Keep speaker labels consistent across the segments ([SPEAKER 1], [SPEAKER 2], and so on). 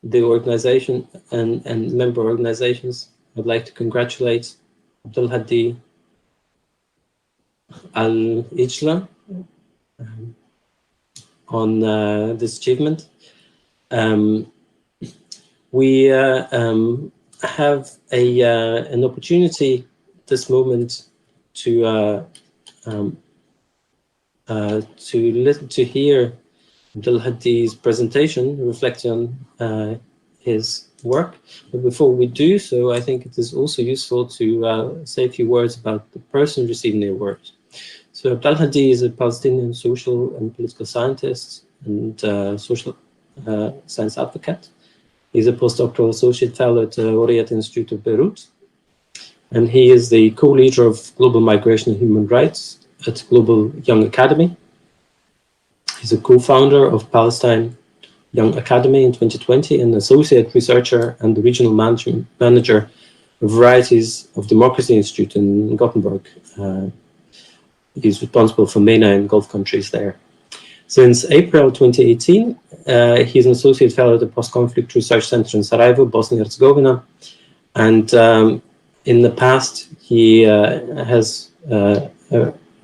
[SPEAKER 1] the organization and member organizations. I'd like to congratulate Abdalhadi Alijla on this achievement. We have an opportunity at this moment to hear Abdalhadi's presentation reflecting on his work. But before we do so, I think it is also useful to say a few words about the person receiving the award. So Abdalhadi is a Palestinian social and political scientist and social science advocate. He's a postdoctoral associate fellow at the Oriyat Institute of Beirut, and he is the co-leader of Global Migration and Human Rights at Global Young Academy. He's a co-founder of Palestine Young Academy in 2020, and associate researcher and the regional manager of Varieties of Democracy Institute in Gothenburg. He's responsible for MENA and Gulf countries there. Since April 2018, he's an associate fellow at the Post-Conflict Research Center in Sarajevo, Bosnia and Herzegovina. And in the past, he has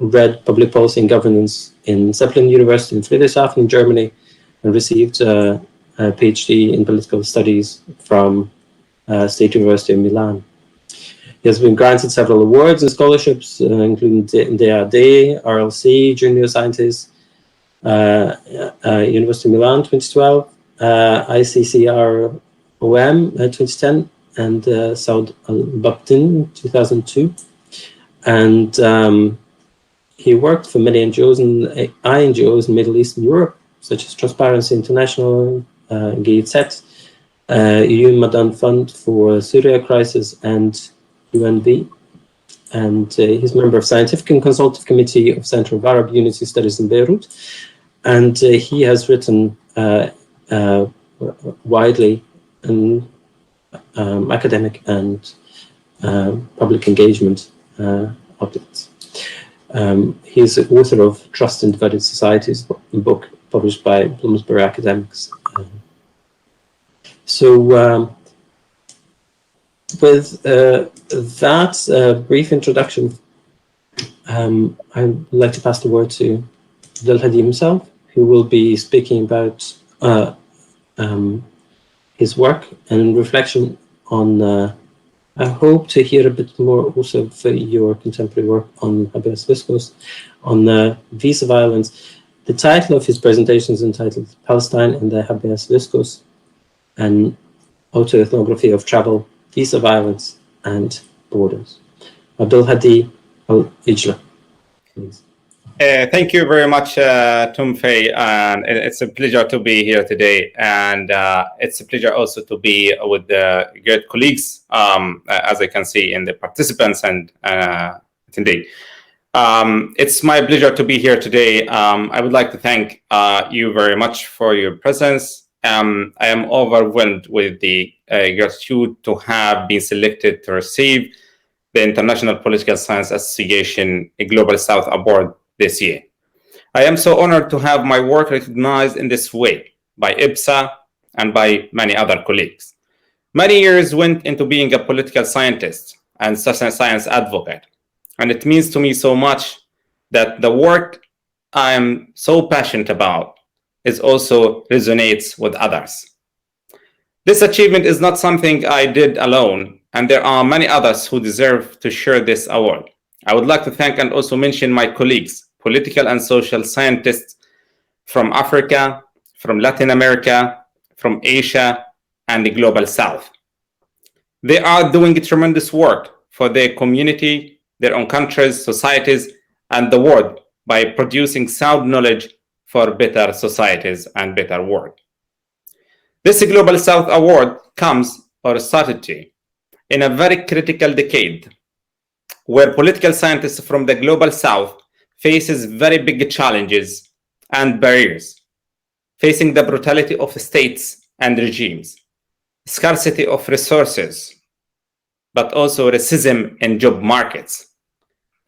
[SPEAKER 1] read public policy and governance in Zeppelin University in Friedrichshafen in Germany, and received a PhD in political studies from State University of Milan. He has been granted several awards and scholarships, including DAD, RLC, Junior Scientist, University of Milan 2012, ICCROM 2010, and Saud Al-Babtin 2002. And he worked for many NGOs and INGOs in Middle East and Europe, such as Transparency International, GIZ, EU Madan Fund for Syria Crisis, and UNB. And he's a member of Scientific and Consultative Committee of Center of Arab Unity Studies in Beirut. And he has written widely in academic and public engagement objects. He's the author of Trust in Divided Societies, a book published by Bloomsbury Academics. With that brief introduction, I'd like to pass the word to Abdalhadi himself, who will be speaking about his work and reflection on, I hope to hear a bit more also for your contemporary work on habeas viscus, on visa violence. The title of his presentation is entitled Palestine and the Habeas Viscus, an autoethnography of travel, visa violence, and borders. Abdalhadi Alijla, please.
[SPEAKER 2] Thank you very much, Tumfei, and it's a pleasure to be here today. And it's a pleasure also to be with the great colleagues, as I can see in the participants and today. It's my pleasure to be here today. I would like to thank you very much for your presence. I am overwhelmed with the gratitude to have been selected to receive the International Political Science Association Global South Award this year. I am so honored to have my work recognized in this way by IPSA and by many other colleagues. Many years went into being a political scientist and social science advocate, and it means to me so much that the work I am so passionate about is also resonates with others. This achievement is not something I did alone, and there are many others who deserve to share this award. I would like to thank and also mention my colleagues, political and social scientists from Africa, from Latin America, from Asia, and the Global South. They are doing tremendous work for their community, their own countries, societies, and the world by producing sound knowledge for better societies and better world. This Global South Award comes, or started to, in a very critical decade where political scientists from the Global South faces very big challenges and barriers, facing the brutality of states and regimes, scarcity of resources, but also racism in job markets,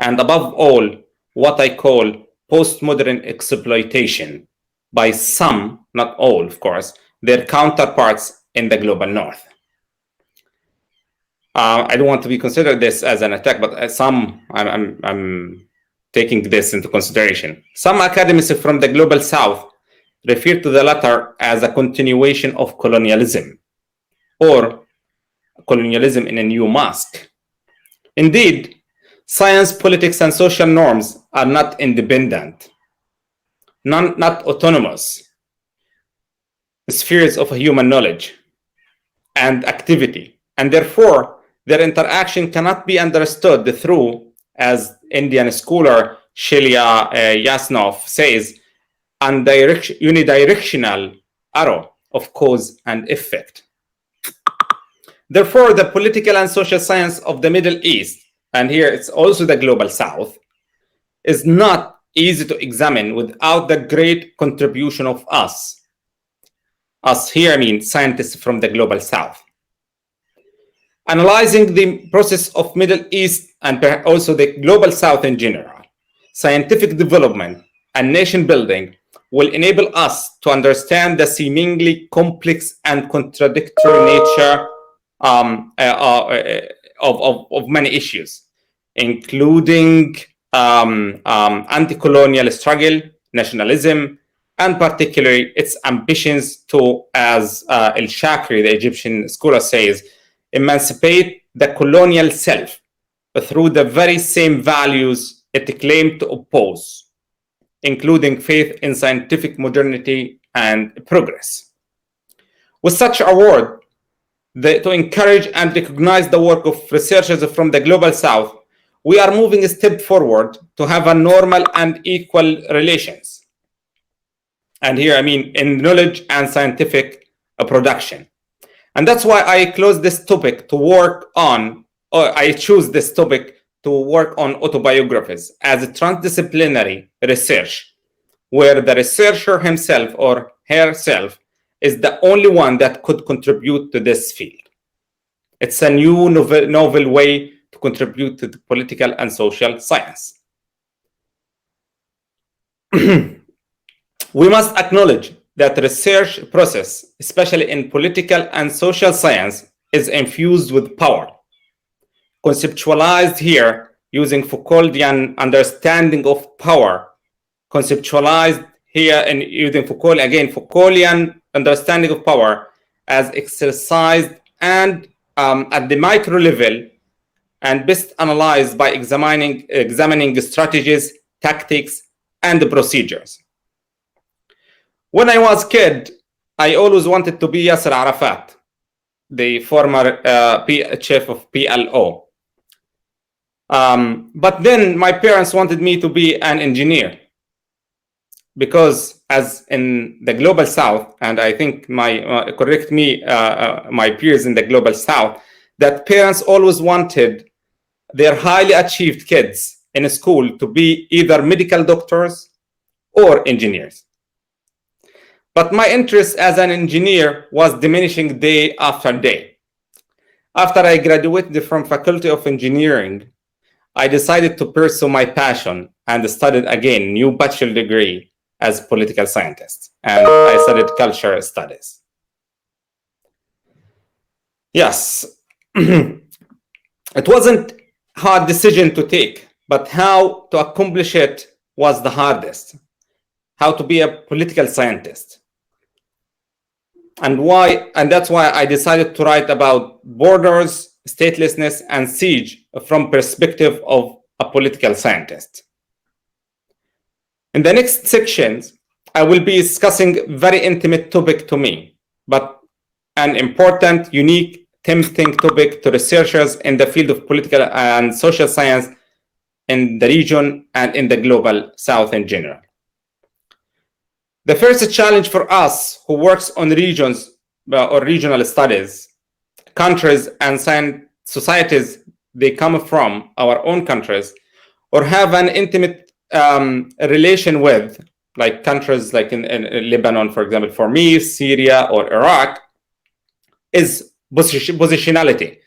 [SPEAKER 2] and above all, what I call postmodern exploitation by some, not all, of course, their counterparts in the global north. I don't want to be considered this as an attack, but I'm taking this into consideration. Some academics from the global south refer to the latter as a continuation of colonialism, or colonialism in a new mask. Indeed, science, politics, and social norms are not independent, not autonomous spheres of human knowledge and activity, and therefore their interaction cannot be understood through, as Indian scholar Shelia Yasnov says, unidirectional arrow of cause and effect. Therefore, the political and social science of the Middle East, and here it's also the global south, is not easy to examine without the great contribution of us. Us here, I mean scientists from the global south. Analyzing the process of Middle East and also the global south in general, scientific development and nation building will enable us to understand the seemingly complex and contradictory nature of many issues, including anti-colonial struggle, nationalism, and particularly its ambitions to, as El-Shakri, the Egyptian scholar, says, emancipate the colonial self through the very same values it claimed to oppose, including faith in scientific modernity and progress. With such a word, to encourage and recognize the work of researchers from the global south, we are moving a step forward to have a normal and equal relations. And here I mean in knowledge and scientific production. And that's why I chose this topic to work on autobiographies as a transdisciplinary research, where the researcher himself or herself is the only one that could contribute to this field. It's a new novel way to contribute to the political and social science. We must acknowledge that the research process, especially in political and social science, is infused with power. Conceptualized here using Foucauldian understanding of power, conceptualized here and using Foucauldian understanding of power as exercised and at the micro level, and best analyzed by examining strategies, tactics, and procedures. When I was a kid, I always wanted to be Yasser Arafat, the former chief of PLO. But then my parents wanted me to be an engineer, because as in the global south, and I think my peers in the global south, that parents always wanted their highly achieved kids in school to be either medical doctors or engineers. But my interest as an engineer was diminishing day after day. After I graduated from Faculty of Engineering, I decided to pursue my passion and studied again new bachelor degree as political scientist, and I studied cultural studies. Yes, it wasn't a hard decision to take, but how to accomplish it was the hardest. How to be a political scientist. And that's why I decided to write about borders, statelessness, and siege from perspective of a political scientist. In the next sections, I will be discussing very intimate topic to me, but an important, unique, tempting topic to researchers in the field of political and social science in the region and in the global south in general. The first challenge for us who works on regions or regional studies, countries and societies they come from, our own countries, or have an intimate relation with, like countries like in Lebanon, for example, for me, Syria or Iraq, is positionality.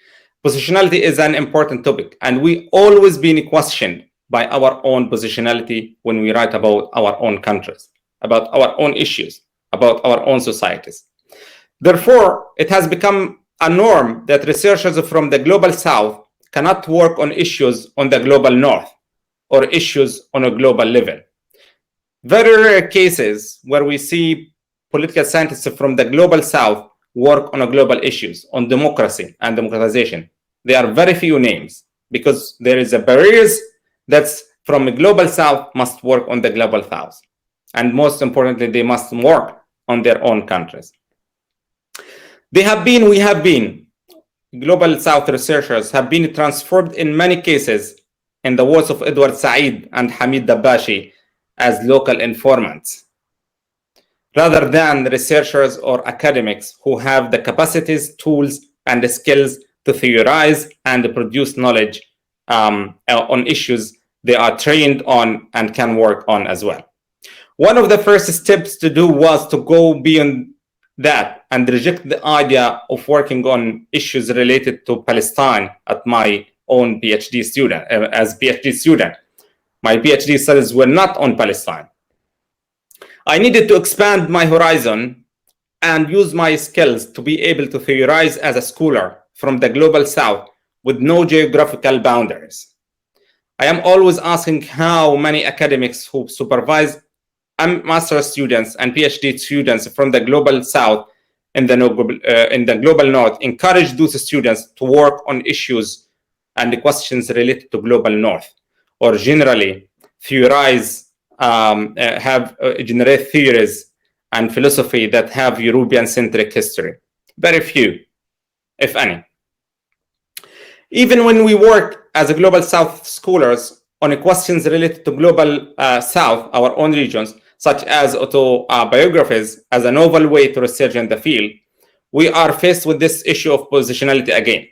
[SPEAKER 2] Positionality is an important topic, and we always been questioned by our own positionality when we write about our own countries, about our own issues, about our own societies. Therefore, it has become a norm that researchers from the global south cannot work on issues on the global north or issues on a global level. Very rare cases where we see political scientists from the global south work on a global issues, on democracy and democratization. There are very few names because there is a barriers that's from the global south must work on the global south. And most importantly, they must work on their own countries. We have been, global south researchers have been transformed in many cases, in the words of Edward Said and Hamid Dabashi, as local informants, rather than researchers or academics who have the capacities, tools, and the skills to theorize and produce knowledge on issues they are trained on and can work on as well. One of the first steps to do was to go beyond that and reject the idea of working on issues related to Palestine at my own PhD student, as PhD student. My PhD studies were not on Palestine. I needed to expand my horizon and use my skills to be able to theorize as a scholar from the global south with no geographical boundaries. I am always asking how many academics who supervise master's students and PhD students from the global south in the global north encourage those students to work on issues and the questions related to global north, or generally theorize, generate theories and philosophy that have European-centric history. Very few, if any. Even when we work as a global south scholars on questions related to global south, our own regions, such as autobiographies as a novel way to research in the field, we are faced with this issue of positionality again.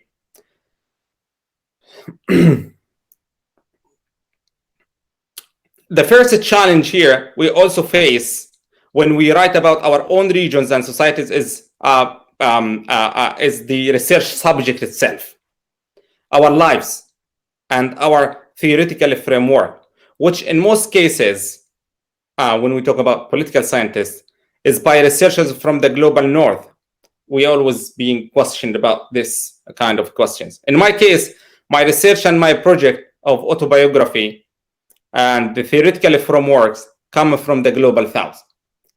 [SPEAKER 2] The first challenge here we also face when we write about our own regions and societies is the research subject itself, our lives, and our theoretical framework, which in most cases, when we talk about political scientists, is by researchers from the global north. We always being questioned about this kind of questions. In my case, my research and my project of autobiography and the theoretical frameworks come from the global south.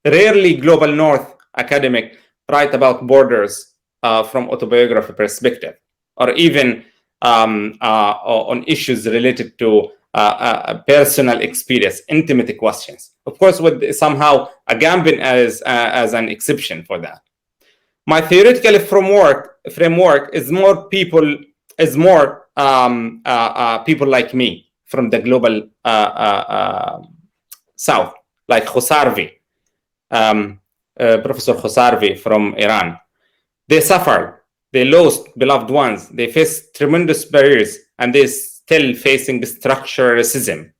[SPEAKER 2] Rarely global north academic write about borders from autobiography perspective, or even on issues related to personal experience, intimate questions. Of course, with somehow a gambit as an exception for that. My theoretical framework is more people like me from the global south, like Khosarvi, Professor Khosarvi from Iran. They suffered, they lost beloved ones, they faced tremendous barriers, and they still facing structural racism.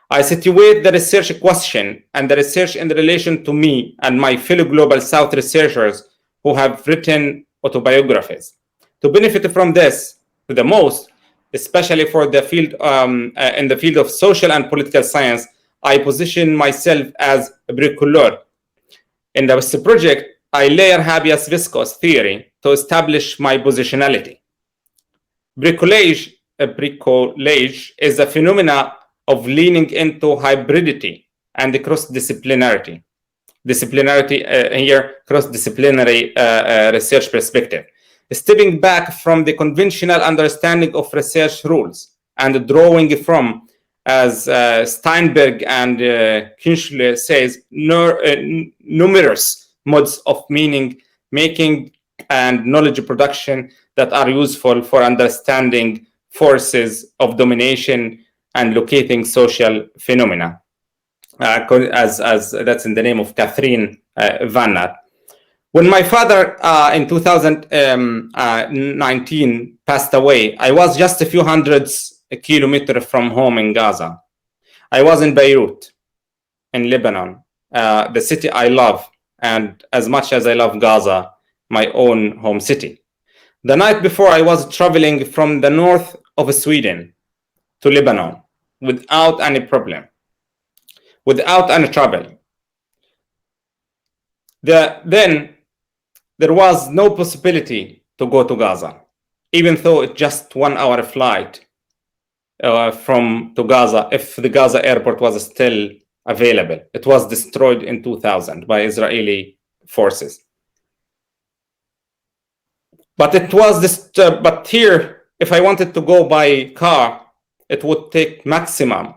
[SPEAKER 2] I situate the research question and the research in relation to me and my fellow global south researchers who have written autobiographies. To benefit from this to the most, especially for the field in the field of social and political science, I position myself as a bricoleur. In this project, I layer habeas viscous theory to establish my positionality. Bricolage is a phenomena of leaning into hybridity and cross-disciplinarity. Here, cross-disciplinary research perspective. Stepping back from the conventional understanding of research rules and drawing from, as Steinberg and Kinschle says, numerous modes of meaning making and knowledge production that are useful for understanding forces of domination and locating social phenomena, as that's in the name of Catherine Van. When my father in 2019 passed away, I was just a few hundreds kilometers from home in Gaza. I was in Beirut, in Lebanon, the city I love, and as much as I love Gaza, my own home city. The night before, I was traveling from the north of Sweden to Lebanon without any problem, without any trouble. Then there was no possibility to go to Gaza, even though it's just 1 hour flight to Gaza. If the Gaza airport was still available, it was destroyed in 2000 by Israeli forces. But it was this. But here, if I wanted to go by car, it would take maximum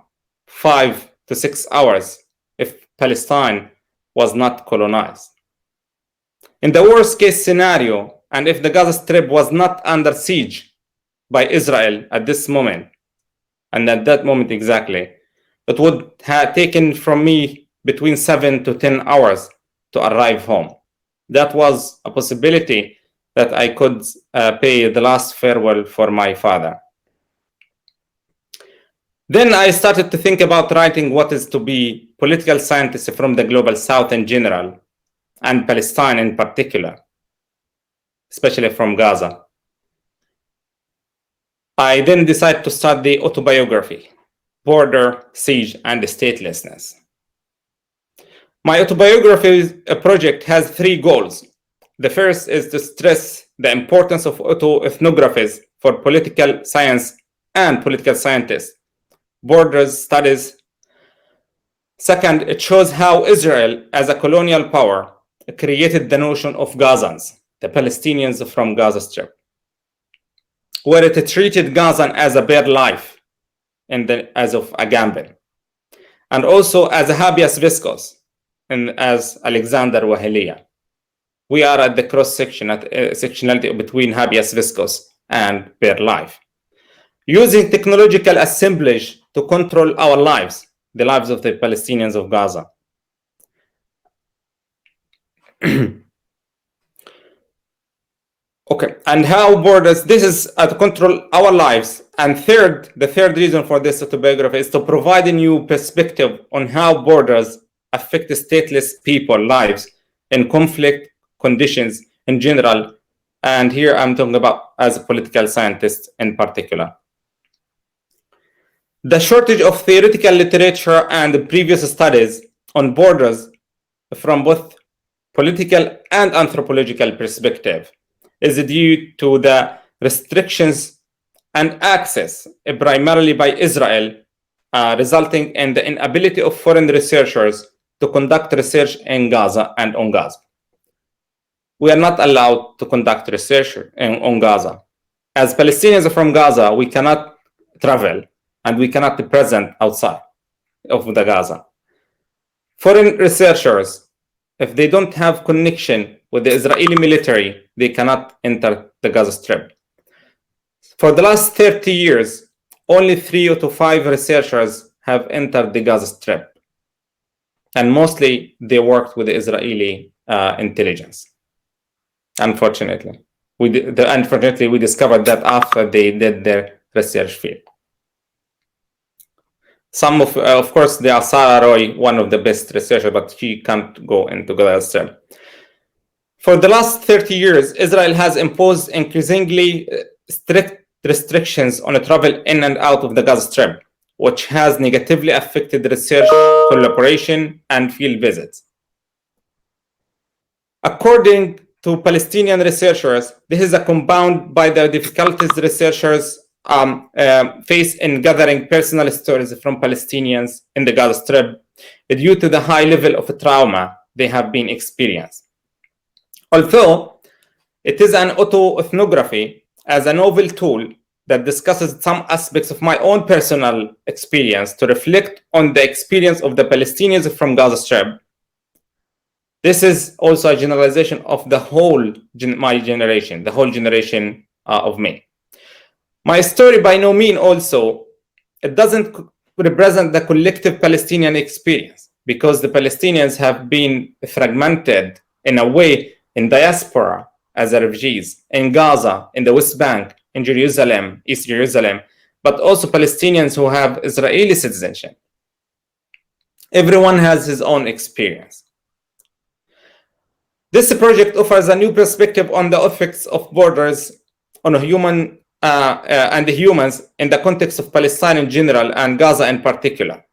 [SPEAKER 2] 5 to 6 hours if Palestine was not colonized. In the worst case scenario, and if the Gaza Strip was not under siege by Israel at this moment, and at that moment exactly, it would have taken from me between 7 to 10 hours to arrive home. That was a possibility that I could pay the last farewell for my father. Then I started to think about writing what is to be political scientists from the global south in general, and Palestine in particular, especially from Gaza. I then decided to start the autobiography, Border, Siege, and Statelessness. My autobiography project has 3 goals. The first is to stress the importance of autoethnographies for political science and political scientists, borders studies. Second, it shows how Israel, as a colonial power, created the notion of Gazans, the Palestinians from Gaza Strip, where it treated Gazan as a bare life as of a gamble, and also as a habeas viscus, and as Alexander Wahelia. We are at the cross-section, at sectionality between habeas viscus and bare life, using technological assemblage to control our lives, the lives of the Palestinians of Gaza. Okay, and how borders, this is to control our lives. And the third reason for this autobiography is to provide a new perspective on how borders affect the stateless people's lives in conflict conditions in general. And here I'm talking about as a political scientist in particular. The shortage of theoretical literature and previous studies on borders from both political and anthropological perspective is due to the restrictions and access primarily by Israel, resulting in the inability of foreign researchers to conduct research in Gaza and on Gaza. We are not allowed to conduct research on Gaza. As Palestinians from Gaza, we cannot travel and we cannot be present outside of the Gaza. Foreign researchers, if they don't have connection with the Israeli military, they cannot enter the Gaza Strip. For the last 30 years, only 3 to 5 researchers have entered the Gaza Strip. And mostly they worked with the Israeli intelligence. Unfortunately, we discovered that after they did their research field. Some of course, there are Sarah Roy, one of the best researchers, but she can't go into Gaza Strip. For the last 30 years, Israel has imposed increasingly strict restrictions on travel in and out of the Gaza Strip, which has negatively affected research collaboration and field visits. According to Palestinian researchers, this is a compound by the difficulties researchers face in gathering personal stories from Palestinians in the Gaza Strip due to the high level of trauma they have been experienced. Although it is an autoethnography as a novel tool that discusses some aspects of my own personal experience to reflect on the experience of the Palestinians from Gaza Strip, this is also a generalization of the whole my generation, the whole generation of me. My story by no means also, it doesn't represent the collective Palestinian experience, because the Palestinians have been fragmented in a way in diaspora as refugees, in Gaza, in the West Bank, in Jerusalem, East Jerusalem, but also Palestinians who have Israeli citizenship. Everyone has his own experience. This project offers a new perspective on the effects of borders on human and the humans in the context of Palestine in general and Gaza in particular.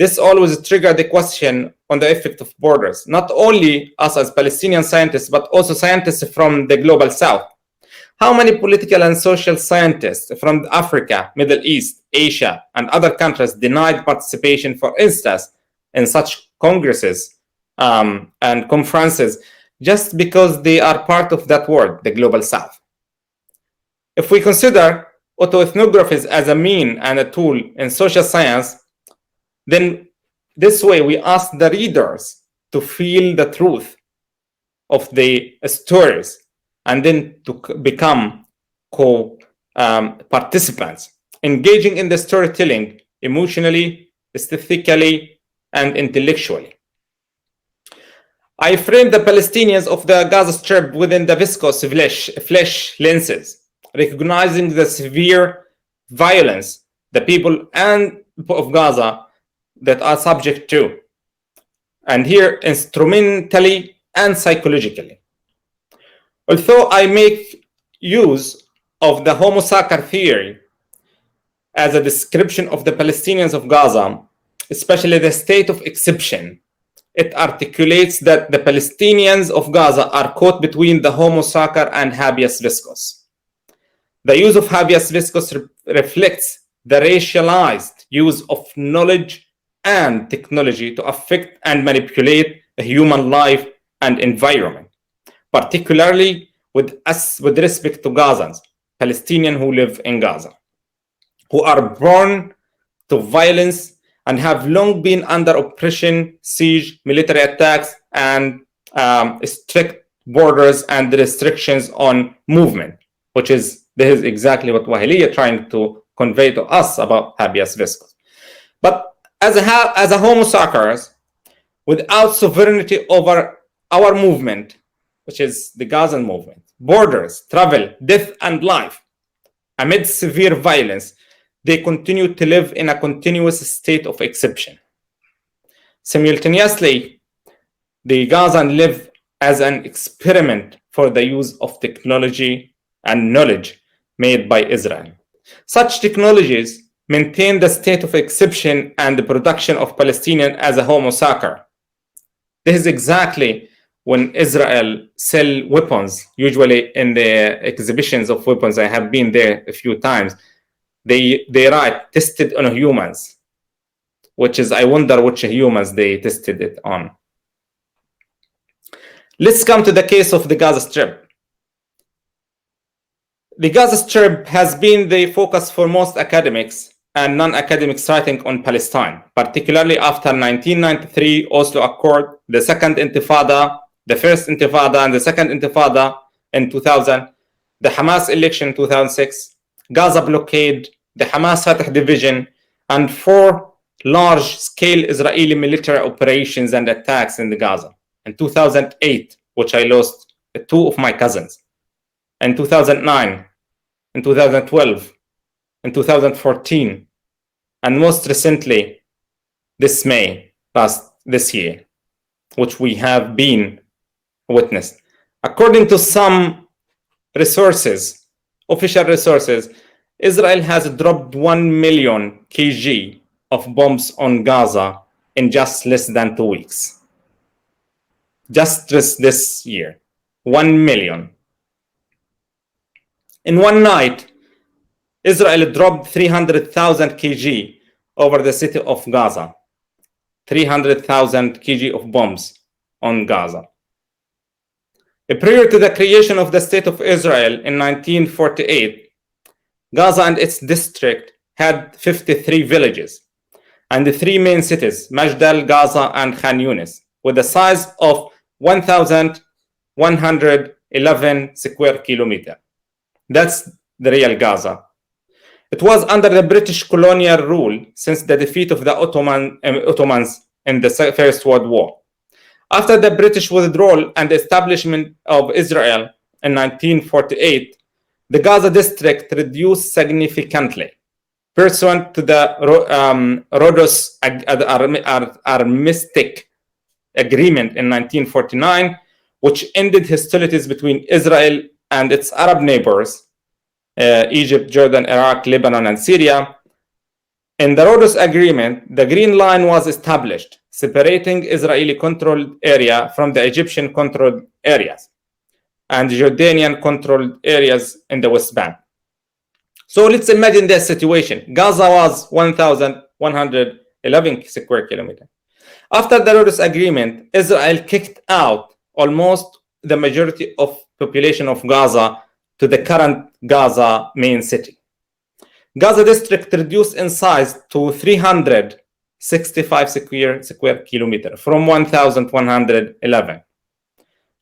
[SPEAKER 2] This always triggered the question on the effect of borders, not only us as Palestinian scientists, but also scientists from the global south. How many political and social scientists from Africa, Middle East, Asia, and other countries denied participation, for instance, in such congresses and conferences, just because they are part of that world, the global south? If we consider autoethnographies as a mean and a tool in social science, then this way we ask the readers to feel the truth of the stories and then to become co-participants, engaging in the storytelling emotionally, aesthetically, and intellectually. I framed the Palestinians of the Gaza Strip within the viscous flesh lenses, recognizing the severe violence the people of Gaza that are subject to, and here instrumentally and psychologically. Although I make use of the Homo sacer theory as a description of the Palestinians of Gaza, especially the state of exception, it articulates that the Palestinians of Gaza are caught between the Homo sacer and habeas viscus. The use of habeas viscus reflects the racialized use of knowledge and technology to affect and manipulate the human life and environment, particularly with respect to Gazans, Palestinians who live in Gaza, who are born to violence and have long been under oppression, siege, military attacks, and strict borders and restrictions on movement, this is exactly what Wahiliya is trying to convey to us about habeas viscus. But as a Homo sacer, without sovereignty over our movement, which is the Gazan movement, borders, travel, death, and life, amid severe violence, they continue to live in a continuous state of exception. Simultaneously, the Gazans live as an experiment for the use of technology and knowledge made by Israel. Such technologies maintain the state of exception and the production of Palestinians as a Homo sacer. This is exactly when Israel sell weapons, usually in the exhibitions of weapons. I have been there a few times. They write tested on humans, which is, I wonder which humans they tested it on. Let's come to the case of the Gaza Strip. The Gaza Strip has been the focus for most academics and non-academics writing on Palestine, particularly after 1993 Oslo Accord, the Second Intifada, the First Intifada, and the Second Intifada in 2000, the Hamas election in 2006, Gaza blockade, the Hamas-Fatah division, and 4 large-scale Israeli military operations and attacks in the Gaza. In 2008, which I lost 2 of my cousins. In 2009, in 2012, in 2014, and most recently, this May, this year, which we have been witnessed. According to some resources, official resources, Israel has dropped 1 million kg of bombs on Gaza in just less than 2 weeks. Just this year, 1 million. In one night, Israel dropped 300,000 kg over the city of Gaza. 300,000 kg of bombs on Gaza. Prior to the creation of the State of Israel in 1948, Gaza and its district had 53 villages and the 3 main cities, Majdal, Gaza, and Khan Yunis, with a size of 1,111 square kilometers. That's the real Gaza. It was under the British colonial rule since the defeat of the Ottomans in the First World War. After the British withdrawal and the establishment of Israel in 1948, the Gaza district reduced significantly, pursuant to the Rhodos Armistice Agreement in 1949, which ended hostilities between Israel and its Arab neighbors, Egypt, Jordan, Iraq, Lebanon, and Syria. In the Rhodes Agreement, the Green Line was established, separating Israeli-controlled area from the Egyptian-controlled areas and Jordanian-controlled areas in the West Bank. So let's imagine this situation. Gaza was 1,111 square kilometers. After the Rhodes Agreement, Israel kicked out almost the majority of population of Gaza to the current Gaza main city. Gaza district reduced in size to 365 square kilometer from 1,111,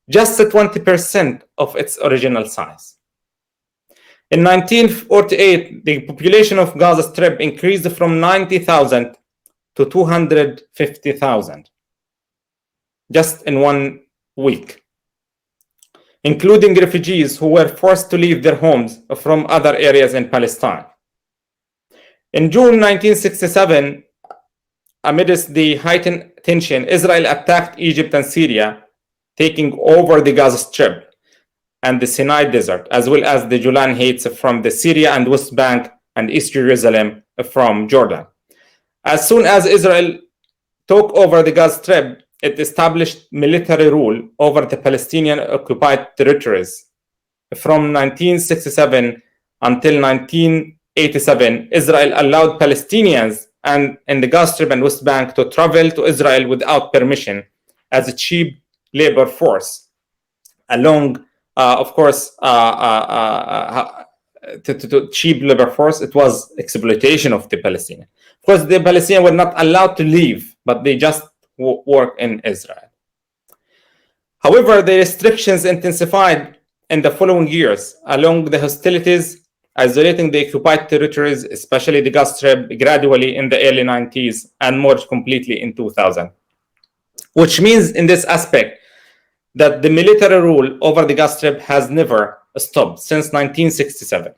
[SPEAKER 2] just 20% of its original size. In 1948, the population of Gaza Strip increased from 90,000 to 250,000, just in 1 week, including refugees who were forced to leave their homes from other areas in Palestine. In June 1967, amidst the heightened tension, Israel attacked Egypt and Syria, taking over the Gaza Strip and the Sinai Desert, as well as the Golan Heights from the Syria and West Bank and East Jerusalem from Jordan. As soon as Israel took over the Gaza Strip, it established military rule over the Palestinian occupied territories. From 1967 until 1987, Israel allowed Palestinians and in the Gaza Strip and West Bank to travel to Israel without permission as a cheap labor force, along, of course, to cheap labor force. It was exploitation of the Palestinians. Of course, the Palestinians were not allowed to leave, but they just work in Israel. However, the restrictions intensified in the following years along the hostilities, isolating the occupied territories, especially the Gaza Strip, gradually in the early 90s and more completely in 2000. Which means in this aspect that the military rule over the Gaza Strip has never stopped since 1967.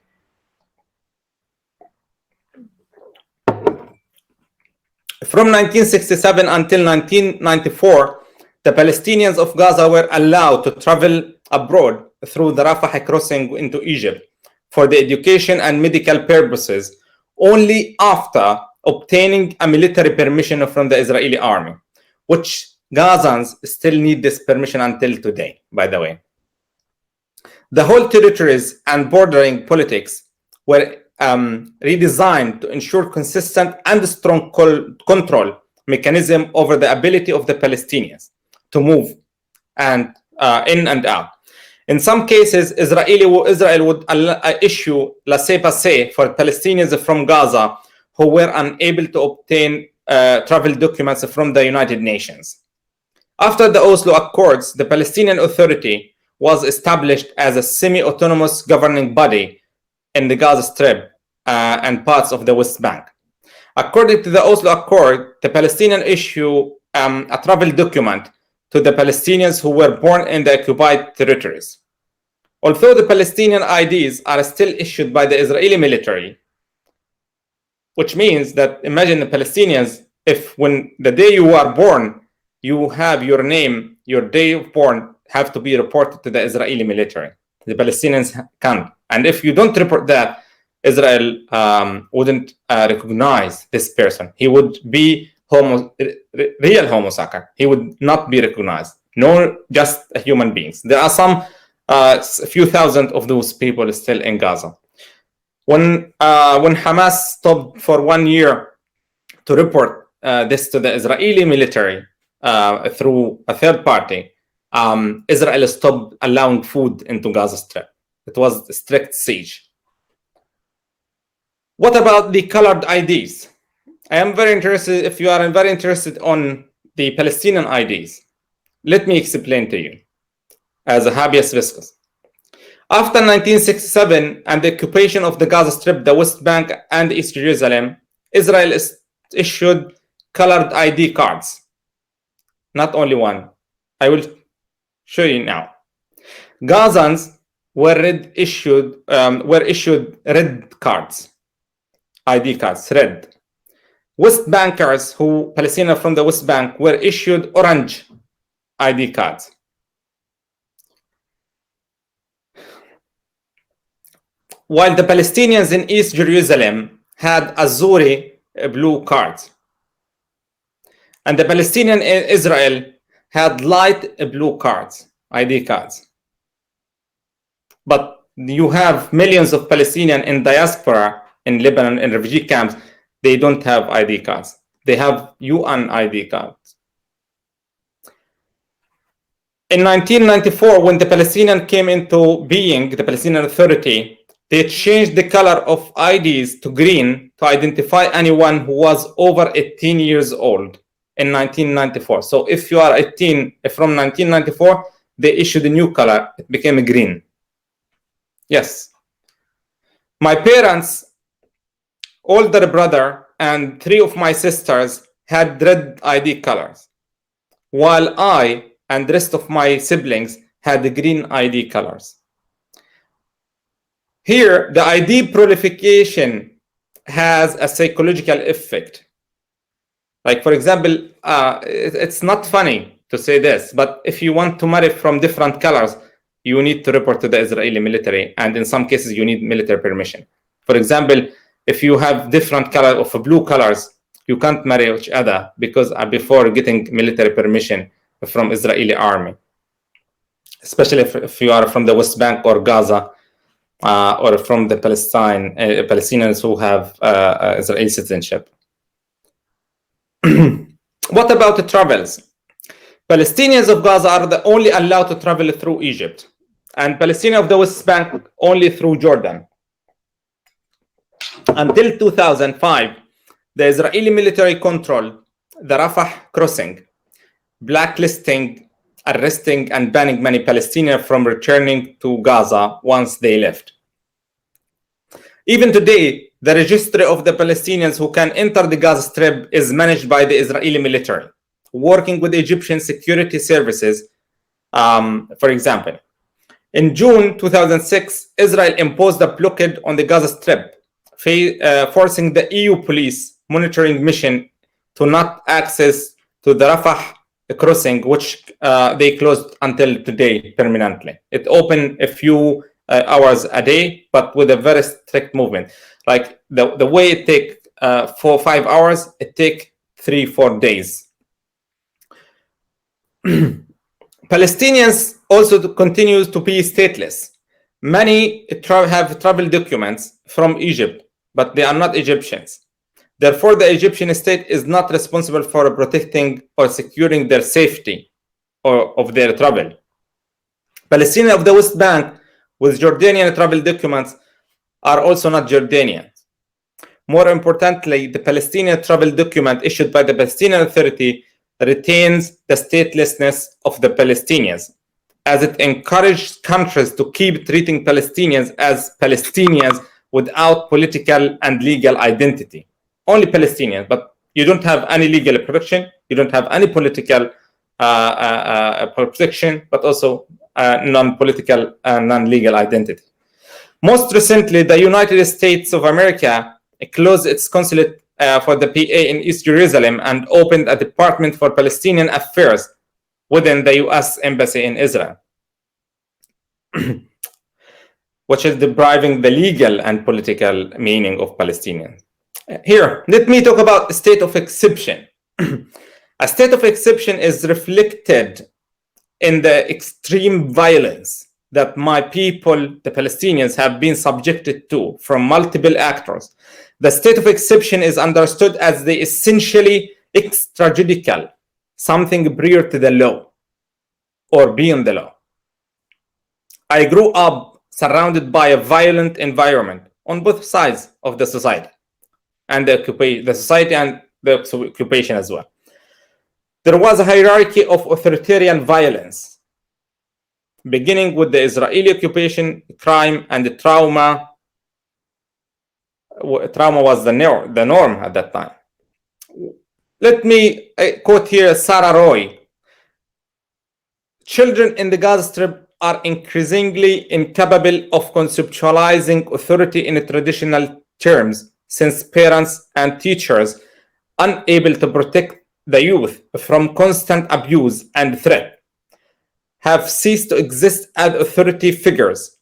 [SPEAKER 2] From 1967 until 1994, the Palestinians of Gaza were allowed to travel abroad through the Rafah crossing into Egypt for the education and medical purposes only after obtaining a military permission from the Israeli army, which Gazans still need this permission until today, by the way. The whole territories and bordering politics were redesigned to ensure consistent and strong control mechanism over the ability of the Palestinians to move and in and out. In some cases, Israel would issue laissez-passer for Palestinians from Gaza who were unable to obtain travel documents from the United Nations. After the Oslo Accords, the Palestinian Authority was established as a semi-autonomous governing body in the Gaza Strip and parts of the West Bank. According to the Oslo Accord, the Palestinians issue a travel document to the Palestinians who were born in the occupied territories. Although the Palestinian IDs are still issued by the Israeli military, which means that imagine the Palestinians, if when the day you are born, you have your name, your day of born have to be reported to the Israeli military. The Palestinians can't. And if you don't report that, Israel wouldn't recognize this person. He would be real homosexual. He would not be recognized. No, just human beings. There are some a few thousand of those people still in Gaza. When Hamas stopped for 1 year to report this to the Israeli military through a third party, Israel stopped allowing food into Gaza Strip. It was a strict siege. What about the colored IDs? I am very interested, if you are very interested on the Palestinian IDs, let me explain to you as a habeas viscus. After 1967 and the occupation of the Gaza Strip, the West Bank and East Jerusalem, Israel issued colored ID cards. Not only one. I will show you now. Gazans were issued red cards, ID cards, red. West Bankers, Palestinians from the West Bank, were issued orange ID cards. While the Palestinians in East Jerusalem had Azuri blue cards. And the Palestinian in Israel had light blue cards, ID cards. But you have millions of Palestinians in diaspora in Lebanon in refugee camps. They don't have ID cards. They have UN ID cards. In 1994, when the Palestinian came into being, the Palestinian Authority, they changed the color of IDs to green to identify anyone who was over 18 years old in 1994. So if you are 18 from 1994, they issued a new color. It became green. Yes. My parents, older brother, and 3 of my sisters had red ID colors, while I and the rest of my siblings had the green ID colors. Here, the ID proliferation has a psychological effect. Like, for example, it's not funny to say this, but if you want to marry from different colors, you need to report to the Israeli military, and in some cases, you need military permission. For example, if you have different color of blue colors, you can't marry each other because before getting military permission from Israeli army, especially if you are from the West Bank or Gaza, or from the Palestinians who have Israeli citizenship. What about the travels? Palestinians of Gaza are the only allowed to travel through Egypt, and Palestinians of the West Bank only through Jordan. Until 2005, the Israeli military controlled the Rafah crossing, blacklisting, arresting, and banning many Palestinians from returning to Gaza once they left. Even today, the registry of the Palestinians who can enter the Gaza Strip is managed by the Israeli military, working with Egyptian security services. For example, in June 2006, Israel imposed a blockade on the Gaza Strip, forcing the EU police monitoring mission to not access to the Rafah crossing, which they closed until today permanently. It opened a few hours a day, but with a very strict movement. Like the way it takes 4 or 5 hours, it takes 3-4 days. Palestinians also continue to be stateless. Many have travel documents from Egypt, but they are not Egyptians. Therefore, the Egyptian state is not responsible for protecting or securing their safety or of their travel. Palestinians of the West Bank with Jordanian travel documents are also not Jordanians. More importantly, the Palestinian travel document issued by the Palestinian Authority retains the statelessness of the Palestinians, as it encourages countries to keep treating Palestinians as Palestinians without political and legal identity. Only Palestinians, but you don't have any legal protection, you don't have any political protection, but also non-political and non-legal identity. Most recently, the United States of America closed its consulate for the PA in East Jerusalem and opened a Department for Palestinian Affairs within the US Embassy in Israel, which is depriving the legal and political meaning of Palestinians. Here, let me talk about a state of exception. A state of exception is reflected in the extreme violence that my people, the Palestinians, have been subjected to from multiple actors. The state of exception is understood as the essentially extrajudicial, something prior to the law or beyond the law. I grew up surrounded by a violent environment on both sides of the society, and the society and the occupation as well. There was a hierarchy of authoritarian violence, beginning with the Israeli occupation, crime, and the trauma. Trauma was the norm at that time. Let me quote here Sarah Roy. Children in the Gaza Strip are increasingly incapable of conceptualizing authority in traditional terms, since parents and teachers, unable to protect the youth from constant abuse and threat, have ceased to exist as authority figures.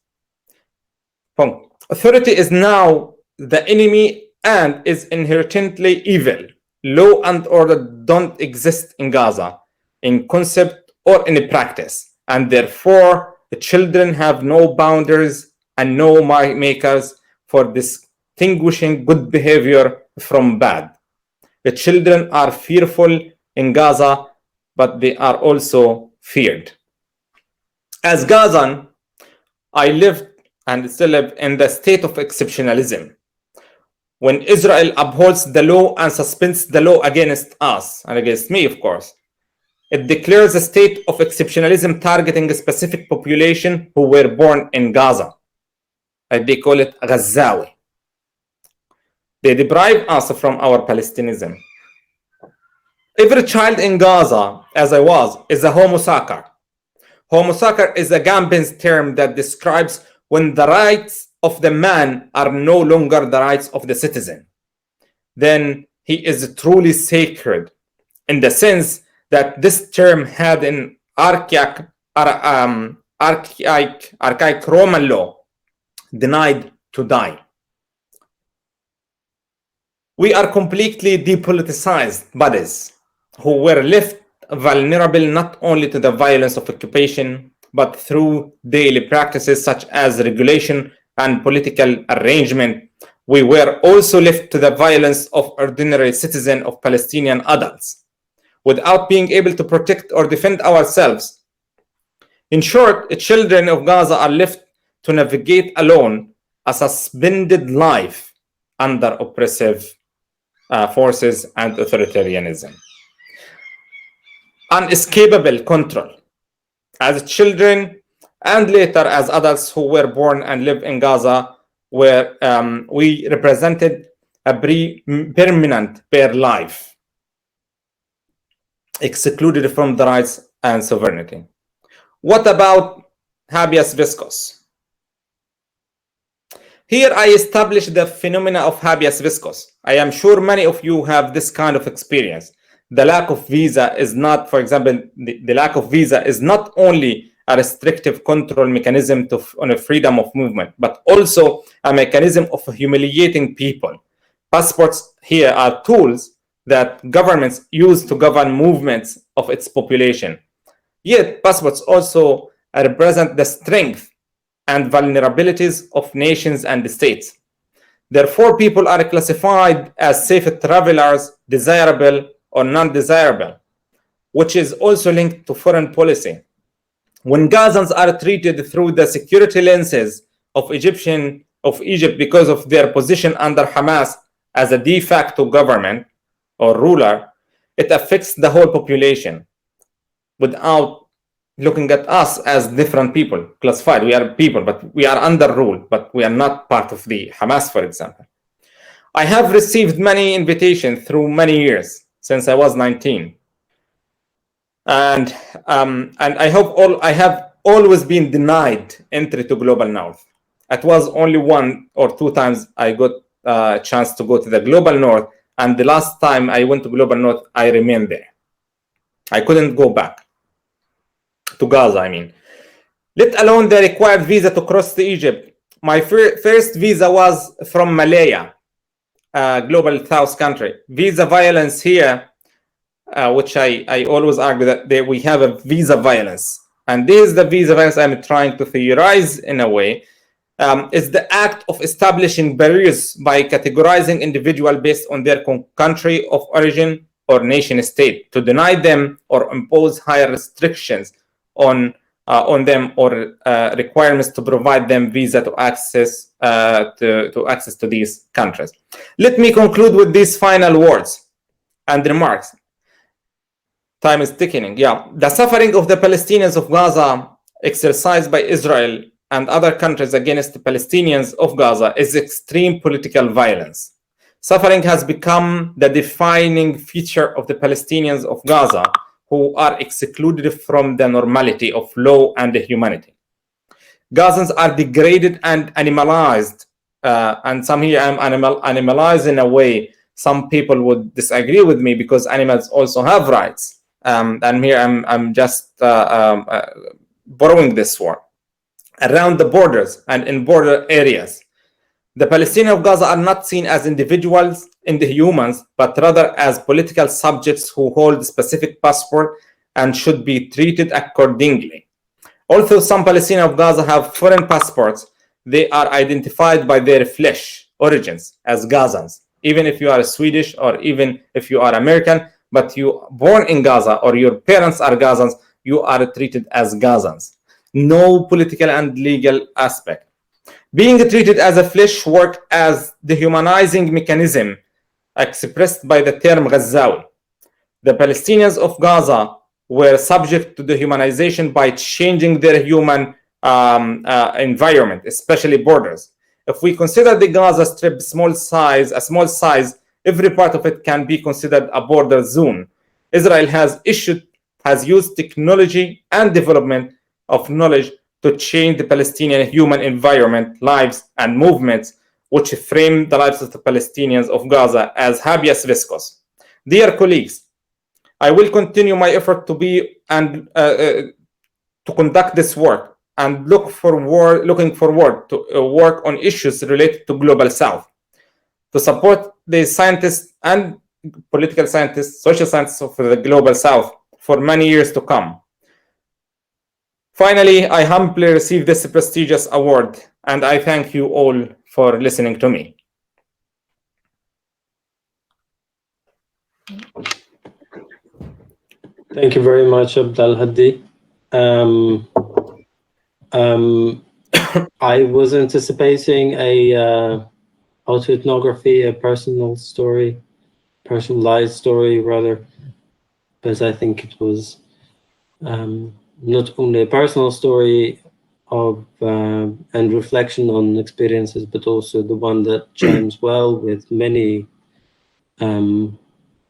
[SPEAKER 2] Authority is now the enemy and is inherently evil. Law and order don't exist in Gaza, in concept or in practice, and therefore the children have no boundaries and no makers for distinguishing good behavior from bad. The children are fearful in Gaza, but they are also feared. As Gazan, I lived and still live in the state of exceptionalism. When Israel upholds the law and suspends the law against us, and against me, of course, it declares a state of exceptionalism targeting a specific population who were born in Gaza. They call it Ghazawi. They deprive us from our Palestinianism. Every child in Gaza, as I was, is a homo sacer. Homo sacer is a Gambin's term that describes when the rights of the man are no longer the rights of the citizen. Then he is truly sacred, in the sense that this term had an archaic Roman law, denied to die. We are completely depoliticized bodies who were left vulnerable not only to the violence of occupation, but through daily practices such as regulation and political arrangement. We were also left to the violence of ordinary citizens of Palestinian adults, without being able to protect or defend ourselves. In short, children of Gaza are left to navigate alone a suspended life under oppressive forces and authoritarianism. Unescapable control. As children and later as adults who were born and live in Gaza, where we represented a permanent bare life, excluded from the rights and sovereignty. What about habeas viscus? Here I establish the phenomena of habeas viscus. I am sure many of you have this kind of experience. The lack of visa is not, for example, the lack of visa is not only a restrictive control mechanism on a freedom of movement, but also a mechanism of humiliating people. Passports here are tools that governments use to govern movements of its population. Yet, passports also represent the strength and vulnerabilities of nations and states. Therefore, people are classified as safe travelers, desirable or non-desirable, which is also linked to foreign policy. When Gazans are treated through the security lenses of Egypt because of their position under Hamas as a de facto government or ruler, it affects the whole population without looking at us as different people, classified. We are people, but we are under rule, but we are not part of the Hamas, for example. I have received many invitations through many years since I was 19. And I have always been denied entry to Global North. It was only 1 or 2 times I got a chance to go to the Global North, and the last time I went to Global North, I remained there. I couldn't go back to Gaza, I mean. Let alone the required visa to cross to Egypt. My first visa was from Malaya, global South country. Visa violence here, which I always argue that we have a visa violence. And this is the visa violence I'm trying to theorize in a way, is the act of establishing barriers by categorizing individuals based on their country of origin or nation state, to deny them or impose higher restrictions on them or requirements to provide them visa to access to these countries. Let me conclude with these final words and remarks. Time is ticking. Yeah, the suffering of the Palestinians of Gaza exercised by Israel and other countries against the Palestinians of Gaza is extreme political violence. Suffering has become the defining feature of the Palestinians of Gaza, who are excluded from the normality of law and humanity. Gazans are degraded and animalized, and some here I'm animalized in a way. Some people would disagree with me because animals also have rights, and here I'm just borrowing this word. Around the borders and in border areas, The Palestinians of Gaza are not seen as individuals in the humans, but rather as political subjects who hold specific passport and should be treated accordingly. Although some Palestinians of Gaza have foreign passports, they are identified by their flesh origins as Gazans. Even if you are Swedish or even if you are American, but you born in Gaza or your parents are Gazans, you are treated as Gazans. No political and legal aspect. Being treated as a flesh work as the humanizing mechanism expressed by the term Ghazawi. The Palestinians of Gaza were subject to the humanization by changing their human environment, especially borders. If we consider the Gaza Strip a small size, every part of it can be considered a border zone. Israel has used technology and development of knowledge to change the Palestinian human environment, lives, and movements, which frame the lives of the Palestinians of Gaza as habeas viscus. Dear colleagues, I will continue my effort to be and to conduct this work and looking forward to work on issues related to Global South, to support the scientists and political scientists, social scientists of the Global South for many years to come. Finally, I humbly receive this prestigious award, and I thank you all for listening to me.
[SPEAKER 1] Thank you very much, Abdalhadi. I was anticipating a autoethnography, a personalized story rather, but I think it was not only a personal story of and reflection on experiences, but also the one that chimes well with many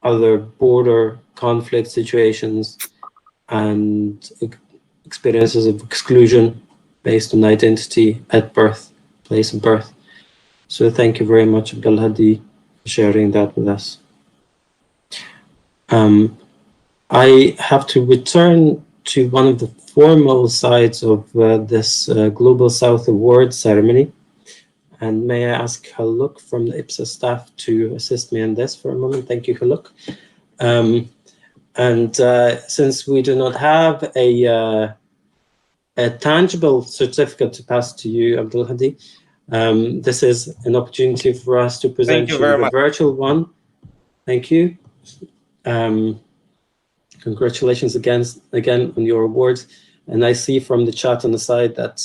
[SPEAKER 1] other border conflict situations and experiences of exclusion based on identity at birth, place of birth. So thank you very much, Abdalhadi, for sharing that with us. I have to return to one of the formal sides of this Global South Award ceremony. And may I ask Haluk from the IPSA staff to assist me in this for a moment? Thank you, Haluk. Since we do not have a tangible certificate to pass to you, Abdalhadi, this is an opportunity for us to present you the virtual one. Thank you. Congratulations again on your awards. And I see from the chat on the side that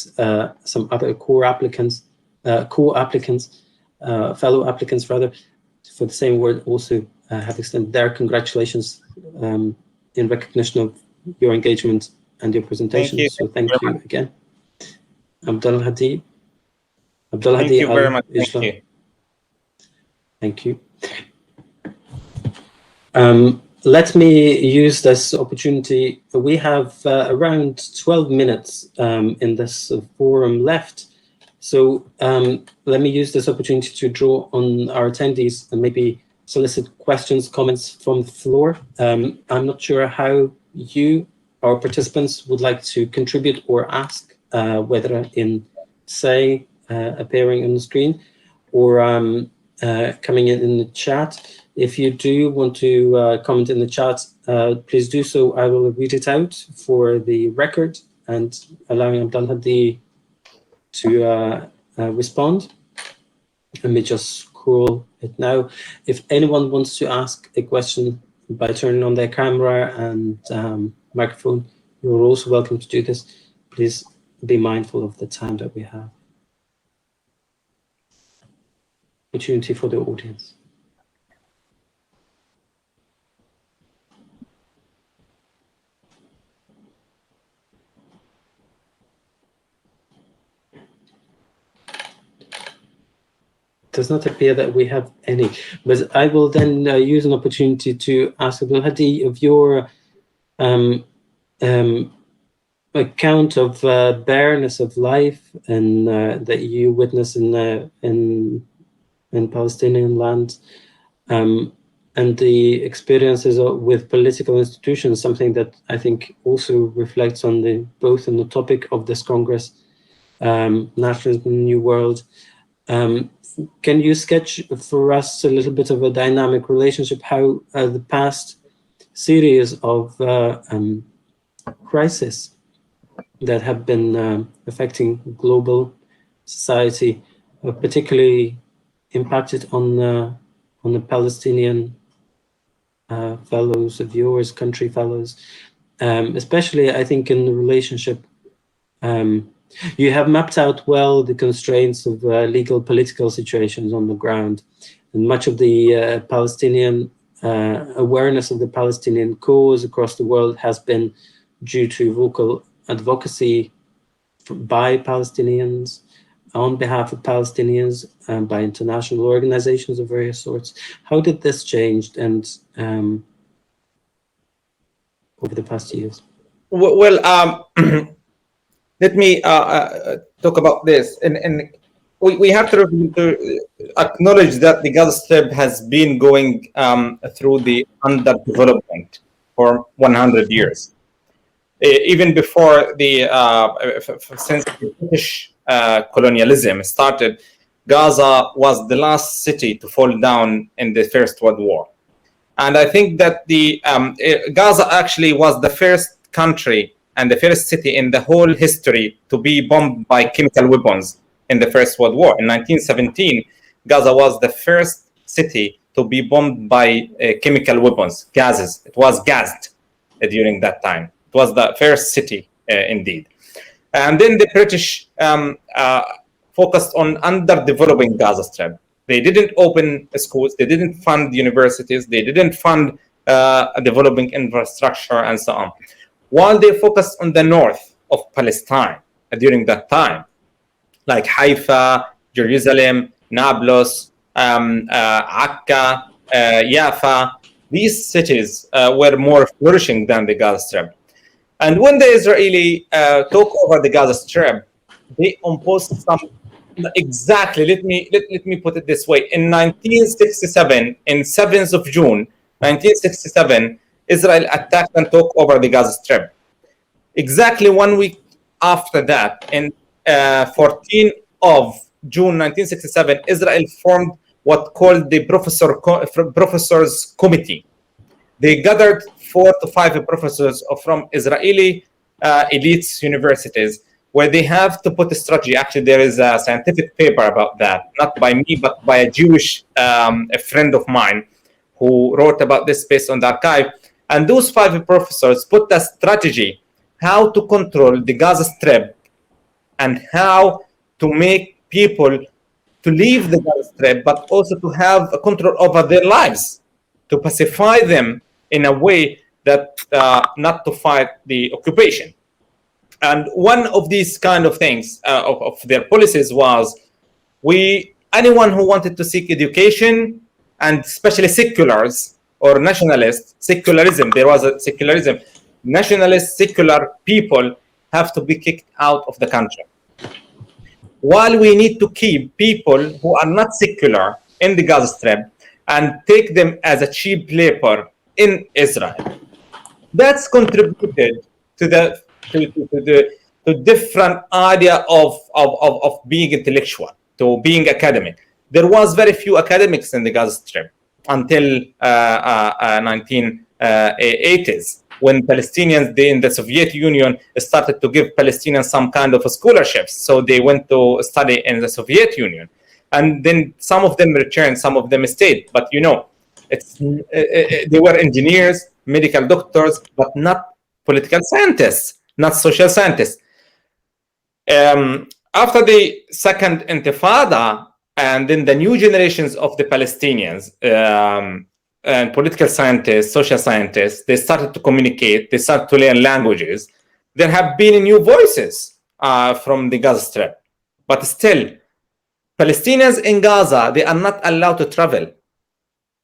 [SPEAKER 1] some other fellow applicants for the same award also have extended their congratulations in recognition of your engagement and your presentation. So thank you again. Abdalhadi Alijla. Thank you. Let me use this opportunity. We have around 12 minutes in this forum left. So let me use this opportunity to draw on our attendees and maybe solicit questions, comments from the floor. I'm not sure how you, our participants, would like to contribute or ask, whether in, say, appearing on the screen or coming in the chat. If you do want to comment in the chat, please do so. I will read it out for the record and allowing Abdalhadi to respond. Let me just scroll it now. If anyone wants to ask a question by turning on their camera and microphone, you're also welcome to do this. Please be mindful of the time that we have. Opportunity for the audience. Does not appear that we have any, but I will then use an opportunity to ask Abdalhadi of your account of bareness of life and that you witness in Palestinian land, and the experiences with political institutions, something that I think also reflects on both on the topic of this Congress, nationalism in the New World, Can you sketch for us a little bit of a dynamic relationship, how the past series of crises that have been affecting global society, particularly impacted on the Palestinian fellows of yours, country fellows, especially I think in the relationship. You have mapped out well the constraints of legal political situations on the ground, and much of the Palestinian awareness of the Palestinian cause across the world has been due to vocal advocacy by Palestinians, on behalf of Palestinians, by international organizations of various sorts. How did this change and over the past years?
[SPEAKER 2] Well, let me talk about this. And we have to acknowledge that the Gaza Strip has been going through the underdevelopment for 100 years. Even before since the British colonialism started, Gaza was the last city to fall down in the First World War. And I think that Gaza actually was the first country and the first city in the whole history to be bombed by chemical weapons in the First World War. In 1917, Gaza was the first city to be bombed by chemical weapons, gases. It was gassed during that time. It was the first city, indeed. And then the British focused on underdeveloping Gaza Strip. They didn't open schools. They didn't fund universities. They didn't fund developing infrastructure and so on. While they focused on the north of Palestine during that time, like Haifa, Jerusalem, Nablus, Akka, Jaffa, these cities were more flourishing than the Gaza Strip. And when the Israeli took over the Gaza Strip, they imposed some exactly. Let me put it this way: in 1967, in 7th of June, 1967, Israel attacked and took over the Gaza Strip. Exactly 1 week after that, in 14th of June 1967, Israel formed what called the Professors Committee. They gathered 4 to 5 professors from Israeli elite universities, where they have to put a strategy. Actually, there is a scientific paper about that, not by me, but by a Jewish a friend of mine who wrote about this based on the archive. And those 5 professors put a strategy how to control the Gaza Strip and how to make people to leave the Gaza Strip, but also to have a control over their lives, to pacify them in a way that not to fight the occupation. And one of these kind of things of their policies was anyone who wanted to seek education, and especially seculars or nationalists, secularism, there was a secularism, nationalist secular people have to be kicked out of the country. While we need to keep people who are not secular in the Gaza Strip and take them as a cheap labor in Israel. That's contributed to the different idea of being intellectual, to being academic. There was very few academics in the Gaza Strip until 1980s, when Palestinians in the Soviet Union started to give Palestinians some kind of scholarships. So they went to study in the Soviet Union. And then some of them returned, some of them stayed. But they were engineers, medical doctors, but not political scientists, not social scientists. After the second Intifada, and then the new generations of the Palestinians and political scientists, social scientists, they started to communicate, they started to learn languages. There have been new voices from the Gaza Strip. But still, Palestinians in Gaza, they are not allowed to travel.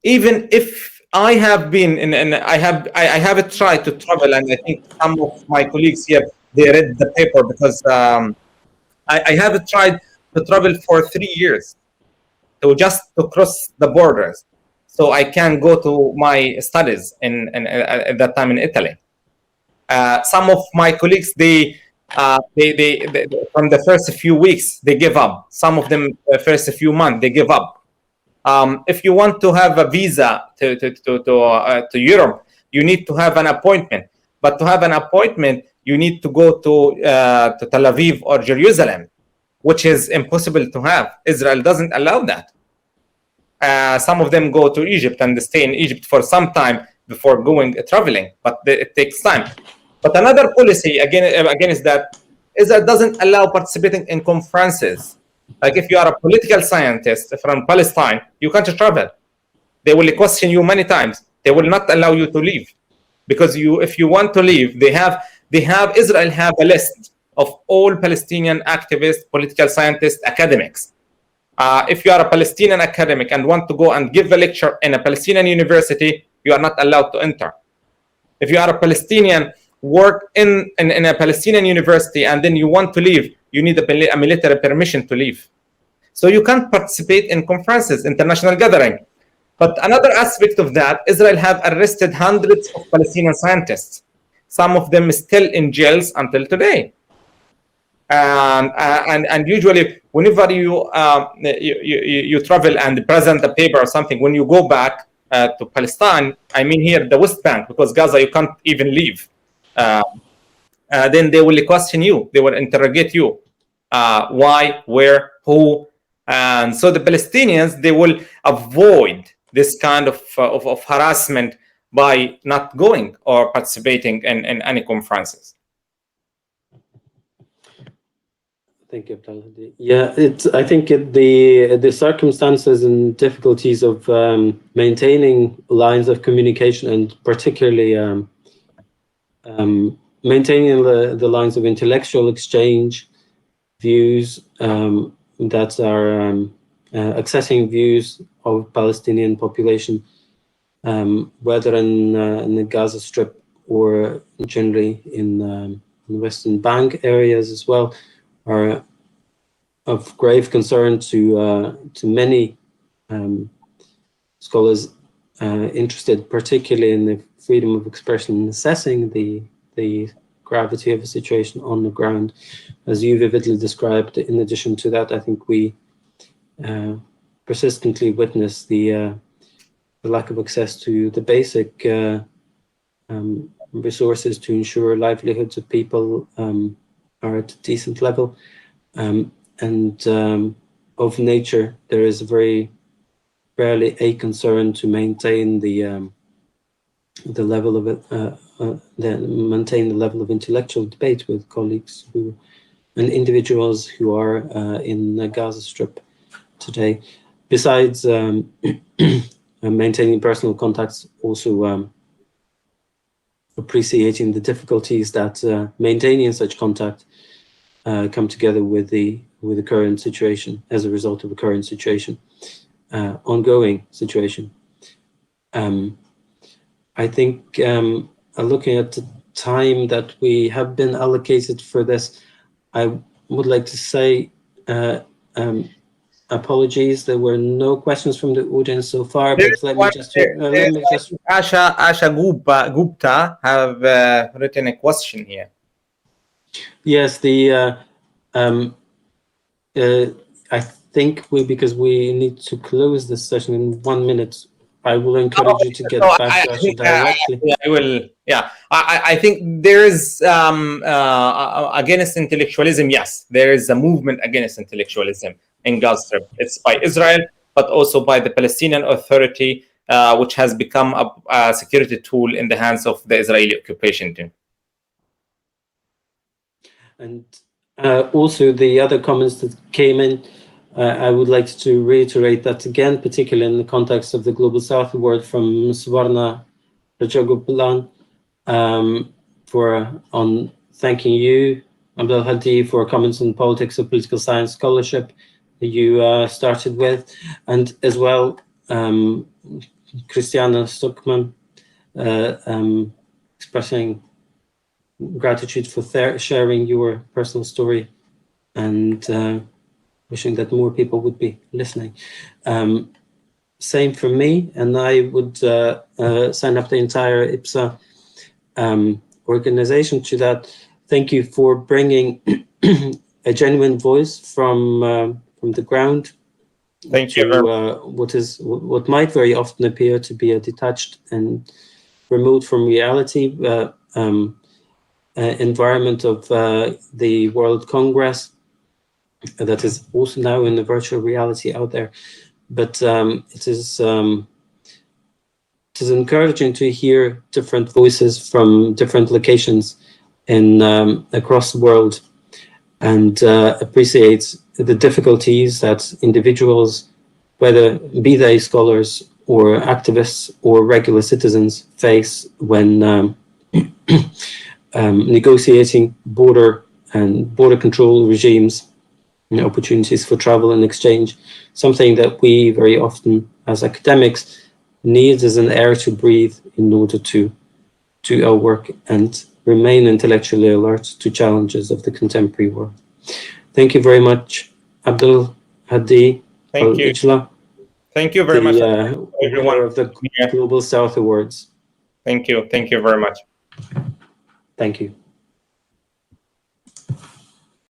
[SPEAKER 2] Even if I have been I have tried to travel, and I think some of my colleagues here, they read the paper, because I have tried to travel for 3 years to cross the borders, so I can go to my studies at that time in Italy. Some of my colleagues, they They from the first few weeks they give up. Some of them the first few months they give up. If you want to have a visa to Europe, you need to have an appointment. But to have an appointment, you need to go to Tel Aviv or Jerusalem, which is impossible to have. Israel doesn't allow that. Some of them go to Egypt and they stay in Egypt for some time before going traveling, but it takes time. But another policy again is that Israel doesn't allow participating in conferences. Like if you are a political scientist from Palestine, you can't travel. They will question you many times. They will not allow you to leave because if you want to leave, Israel have a list of all Palestinian activists, political scientists, academics. If you are a Palestinian academic and want to go and give a lecture in a Palestinian university, you are not allowed to enter. If you are a Palestinian, work in a Palestinian university, and then you want to leave, you need a military permission to leave. So you can't participate in conferences, international gathering. But another aspect of that, Israel have arrested hundreds of Palestinian scientists. Some of them still in jails until today. And usually, whenever you travel and present a paper or something, when you go back to Palestine, I mean here the West Bank, because Gaza you can't even leave. Then they will question you. They will interrogate you. Why, where, who, and so the Palestinians they will avoid this kind of harassment by not going or participating in any conferences.
[SPEAKER 1] Thank you, Abdalhadi. Yeah, I think the circumstances and difficulties of maintaining lines of communication, and particularly maintaining the lines of intellectual exchange, views that are accessing views of Palestinian population, whether in the Gaza Strip or generally in the Western Bank areas as well, are of grave concern to many scholars interested, particularly in the freedom of expression and assessing the gravity of the situation on the ground. As you vividly described, in addition to that, I think we persistently witness the lack of access to the basic resources to ensure livelihoods of people are at a decent level, and of nature there is very rarely a concern to maintain the level of maintain the level of intellectual debate with colleagues and individuals who are in the Gaza Strip today. Besides maintaining personal contacts, also appreciating the difficulties that maintaining such contact come together with the current situation, as a result of the current situation, ongoing situation. I think looking at the time that we have been allocated for this, I would like to say apologies. There were no questions from the audience so far, but let me just
[SPEAKER 2] Asha Gupta have written a question here.
[SPEAKER 1] Yes, I think because we need to close this session in 1 minute, I will encourage you to get back to Asha directly.
[SPEAKER 2] I will. Yeah, I think there is against intellectualism. Yes, there is a movement against intellectualism in Gaza Strip. It's by Israel, but also by the Palestinian Authority, which has become a security tool in the hands of the Israeli occupation team.
[SPEAKER 1] And also the other comments that came in, I would like to reiterate that again, particularly in the context of the Global South Award from Swarna Rajagopalan, on thanking you, Abdalhadi, for comments on politics of political science scholarship that you started with, and as well Christiana Stuckman expressing gratitude for sharing your personal story, and wishing that more people would be listening. Same for me, and I would sign up the entire IPSA organization to that. thank you for bringing a genuine voice from the ground
[SPEAKER 2] Thank
[SPEAKER 1] to
[SPEAKER 2] you.
[SPEAKER 1] what might very often appear to be a detached and remote from reality environment of the World Congress that is also now in the virtual reality out there. But it is encouraging to hear different voices from different locations in across the world, and appreciate the difficulties that individuals, whether be they scholars or activists or regular citizens, face when negotiating border control regimes and opportunities for travel and exchange, something that we very often as academics need as an air to breathe in order to do our work and remain intellectually alert to challenges of the contemporary world. Thank you very much, Abdalhadi Alijla.
[SPEAKER 2] Thank you very much, everyone.
[SPEAKER 1] Winner of the Global South Awards.
[SPEAKER 2] Thank you. Thank you very much.
[SPEAKER 1] Thank you.